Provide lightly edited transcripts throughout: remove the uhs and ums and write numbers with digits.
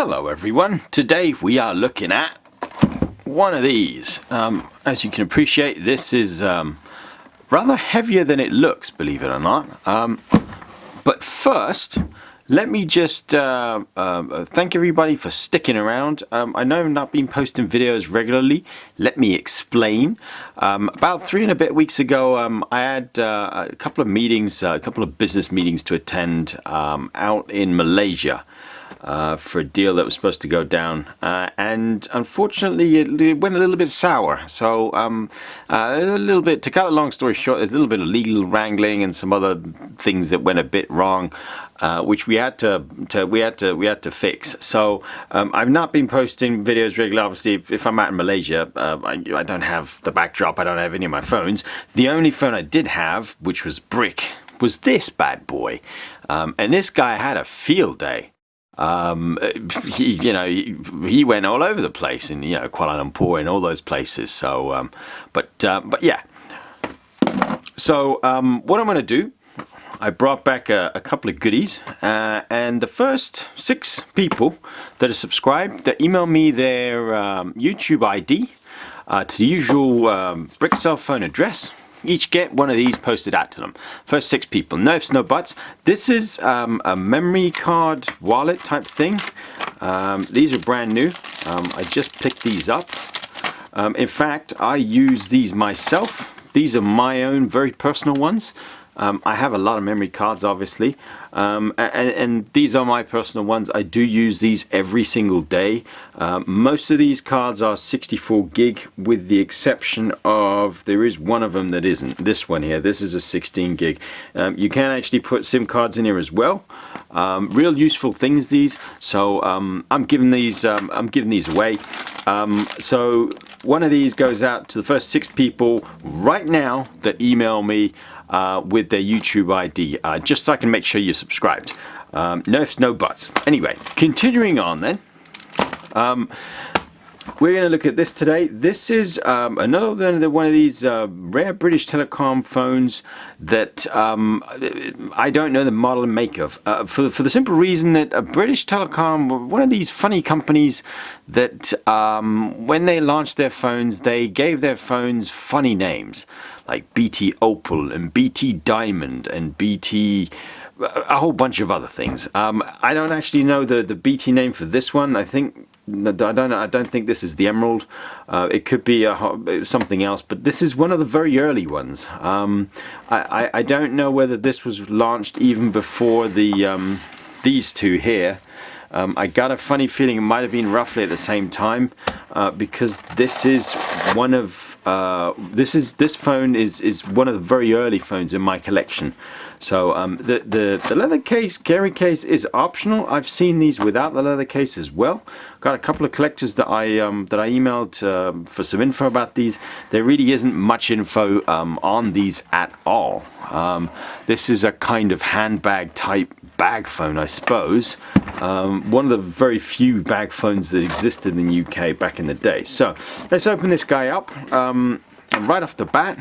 Hello everyone, today we are looking at one of these. As you can appreciate, this is rather heavier than it looks, believe it or not. But first, let me just thank everybody for sticking around. I know I've not been posting videos regularly. Let me explain. About 3 and a bit weeks ago, I had a couple of meetings, a couple of business meetings to attend out in Malaysia. For a deal that was supposed to go down, and unfortunately it went a little bit sour. So a little bit, to cut a long story short, there's a little bit of legal wrangling and some other things that went a bit wrong, which we had to fix. So I've not been posting videos regularly. Obviously, if I'm out in Malaysia, I don't have the backdrop. I don't have any of my phones. The only phone I did have, which was brick, was this bad boy, and this guy had a field day. He went all over the place in Kuala Lumpur and all those places. So but yeah, so what I'm going to do, I brought back a couple of goodies, and the first 6 people that are subscribed, that email me their YouTube ID to the usual brick cell phone address, each get one of these posted out to them. First 6 people, no ifs, no buts. This is a memory card wallet type thing. These are brand new. I just picked these up. In fact, I use these myself. These are my own very personal ones. I have a lot of memory cards, obviously, and these are my personal ones. I do use these every single day. Most of these cards are 64 gig, with the exception of, there is one of them that isn't. This one here, this is a 16 gig. You can actually put SIM cards in here as well. Real useful things, these. So I'm giving these away. So one of these goes out to the first 6 people right now that email me with their YouTube ID, just so I can make sure you're subscribed. No ifs, no buts. Anyway, continuing on then. We're going to look at this today. This is another one of these rare British Telecom phones that I don't know the model and make of. For the simple reason that British Telecom were one of these funny companies that when they launched their phones, they gave their phones funny names, like BT Opal and BT Diamond and BT, a whole bunch of other things. I don't actually know the BT name for this one. I don't think this is the Emerald. It could be something else, but this is one of the very early ones. I don't know whether this was launched even before these two here. I got a funny feeling it might have been roughly at the same time, because this is one of this phone is one of the very early phones in my collection. So the leather case, carry case, is optional. I've seen these without the leather case as well. Got a couple of collectors that I emailed for some info about these. There really isn't much info on these at all. This is a kind of handbag type bag phone, I suppose. One of the very few bag phones that existed in the UK back in the day. So let's open this guy up. And right off the bat,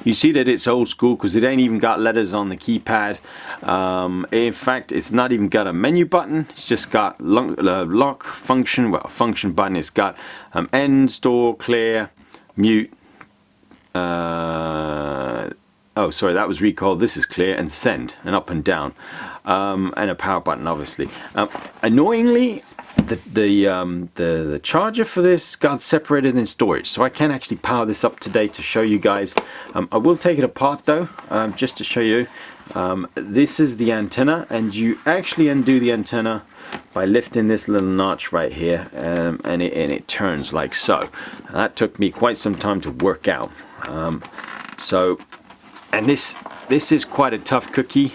you see that it's old school because it ain't even got letters on the keypad. In fact, it's not even got a menu button. It's just got lock function, well, function button. It's got end, store, clear, mute. Oh, sorry, that was recall. This is clear, and send, and up and down, and a power button, obviously. Annoyingly, the charger for this got separated in storage, so I can't actually power this up today to show you guys. I will take it apart though, just to show you. This is the antenna, and you actually undo the antenna by lifting this little notch right here, and it turns like so. That took me quite some time to work out. And this is quite a tough cookie,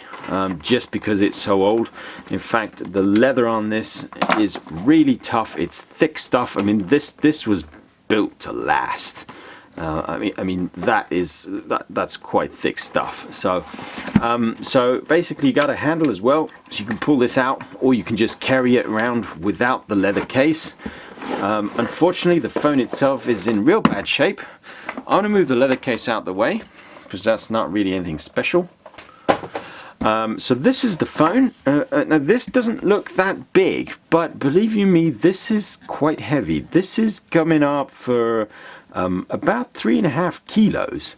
just because it's so old. In fact, the leather on this is really tough. It's thick stuff. I mean, this was built to last. I mean that's quite thick stuff. So so basically you got a handle as well, so you can pull this out, or you can just carry it around without the leather case. Unfortunately, the phone itself is in real bad shape. I'm going to move the leather case out the way, because that's not really anything special. So this is the phone. Now this doesn't look that big, but believe you me, this is quite heavy. This is coming up for about 3.5 kilos,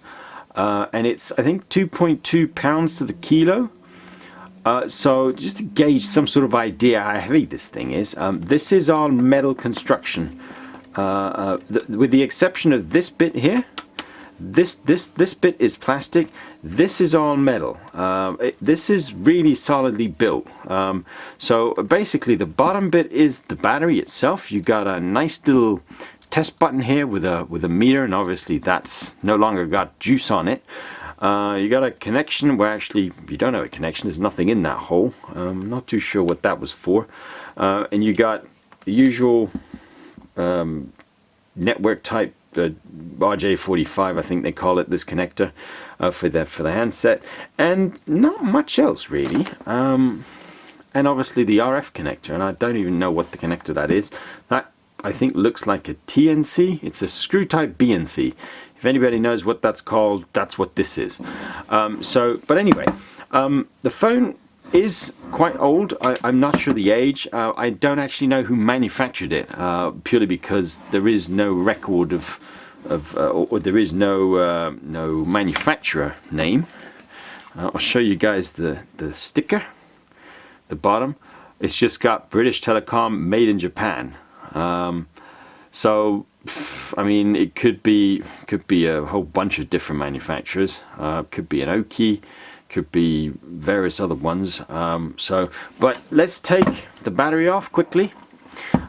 and it's, I think, 2.2 pounds to the kilo. So just to gauge some sort of idea how heavy this thing is, this is all metal construction, with the exception of this bit here. This bit is plastic. This is all metal. This is really solidly built. So basically, the bottom bit is the battery itself. You got a nice little test button here with a meter, and obviously that's no longer got juice on it. You got a connection where actually you don't have a connection. There's nothing in that hole. I'm not too sure what that was for. And you got the usual network type. RJ45, I think they call it, this connector for the handset, and not much else really. And obviously the RF connector, and I don't even know what the connector that is. That I think looks like a TNC. It's a screw type BNC. If anybody knows what that's called, that's what this is. But anyway, the phone is quite old. I'm not sure the age. I don't actually know who manufactured it, purely because there is no record or there is no manufacturer name. I'll show you guys the sticker. The bottom, it's just got British Telecom made in Japan. So I mean, it could be a whole bunch of different manufacturers. Could be an Oki, could be various other ones. But let's take the battery off quickly.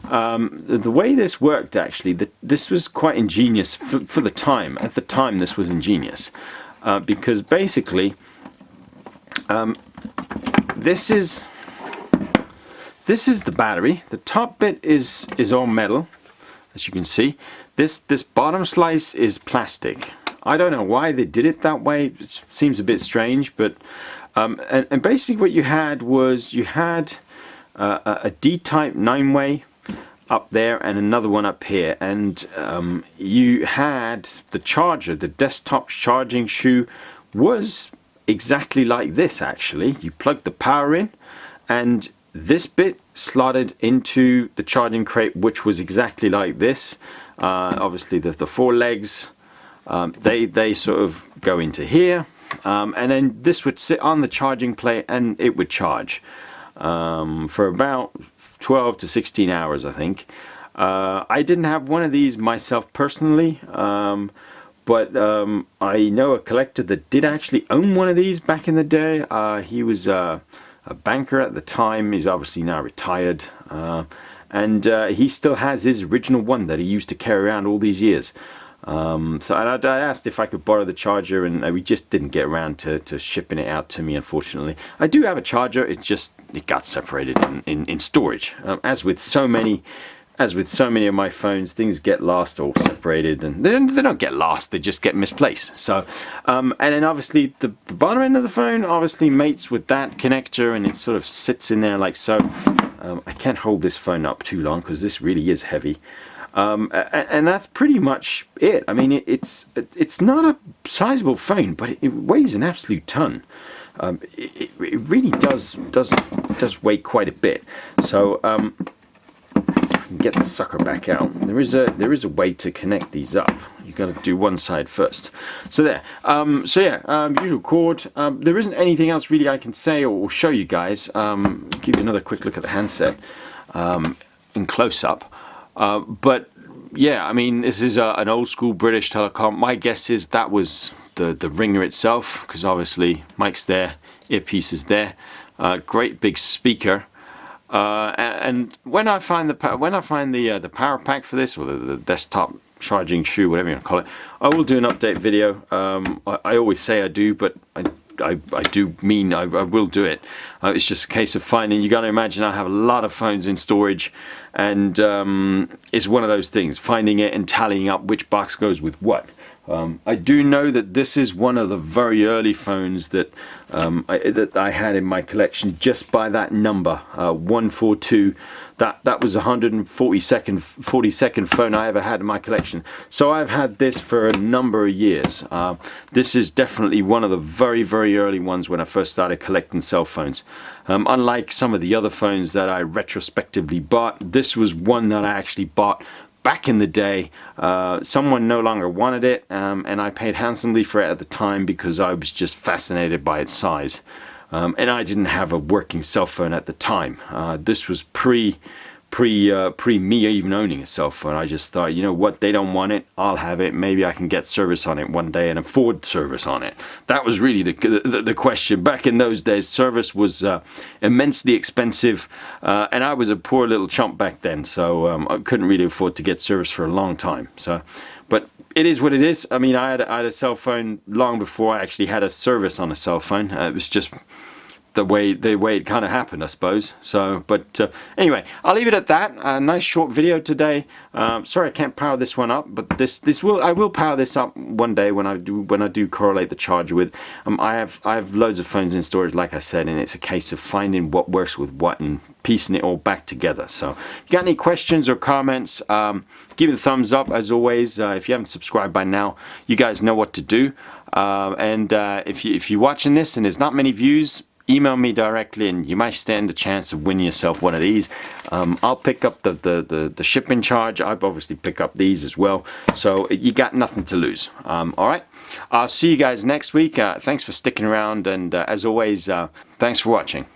The way this worked, actually, this was quite ingenious for the time. At the time, this was ingenious because basically, this is the battery. The top bit is all metal, as you can see. This bottom slice is plastic. I don't know why they did it that way. It seems a bit strange, but and basically what you had was a D-type 9-way up there and another one up here, and you had the charger. The desktop charging shoe was exactly like this. Actually, you plugged the power in, and this bit slotted into the charging crate, which was exactly like this. Obviously the four legs, they sort of go into here, and then this would sit on the charging plate and it would charge for about 12 to 16 hours, I think. I didn't have one of these myself personally, but I know a collector that did actually own one of these back in the day. He was a banker at the time. He's obviously now retired, and he still has his original one that he used to carry around all these years. So I asked if I could borrow the charger, and we just didn't get around to shipping it out to me, unfortunately. I do have a charger, it got separated in storage. As with so many of my phones, things get lost or separated, and they don't get lost, they just get misplaced. So and then obviously the bottom end of the phone obviously mates with that connector, and it sort of sits in there like so. I can't hold this phone up too long because this really is heavy. And that's pretty much it. I mean, it's not a sizable phone, but it weighs an absolute ton. It really does weigh quite a bit. So get the sucker back out. There is a way to connect these up. You got to do one side first. So there. Usual cord. There isn't anything else really I can say or show you guys. Give you another quick look at the handset in close up. But yeah, I mean, this is an old school British Telecom. My guess is that was the ringer itself, because obviously mic's there, earpiece is there, great big speaker. And when I find the power pack for this, or the desktop charging shoe, whatever you want to call it, I will do an update video. I always say I do, but I do mean I will do it. It's just a case of finding. You got to imagine I have a lot of phones in storage, and it's one of those things, finding it and tallying up which box goes with what. I do know that this is one of the very early phones that I had in my collection, just by that number, 142. That was 42nd phone I ever had in my collection. So I've had this for a number of years. This is definitely one of the very, very early ones when I first started collecting cell phones. Unlike some of the other phones that I retrospectively bought, this was one that I actually bought back in the day. Someone no longer wanted it, and I paid handsomely for it at the time because I was just fascinated by its size. And I didn't have a working cell phone at the time. This was pre me even owning a cell phone. I just thought, you know what, they don't want it, I'll have it. Maybe I can get service on it one day and afford service on it. That was really the question. Back in those days, service was immensely expensive, and I was a poor little chump back then, so I couldn't really afford to get service for a long time. So, but it is what it is. I mean, I had a cell phone long before I actually had a service on a cell phone. It was just the way it kind of happened, I suppose. So, but anyway, I'll leave it at that. A nice short video today. Sorry I can't power this one up, but I will power this up one day when I do correlate the charger with. I have loads of phones in storage, like I said, and it's a case of finding what works with what and piecing it all back together. So if you got any questions or comments, give it a thumbs up. As always, if you haven't subscribed by now, you guys know what to do. And if you're watching this and there's not many views, email me directly and you might stand a chance of winning yourself one of these. I'll pick up the shipping charge. I'll obviously pick up these as well, so you got nothing to lose. All right, I'll see you guys next week. Thanks for sticking around, and as always, thanks for watching.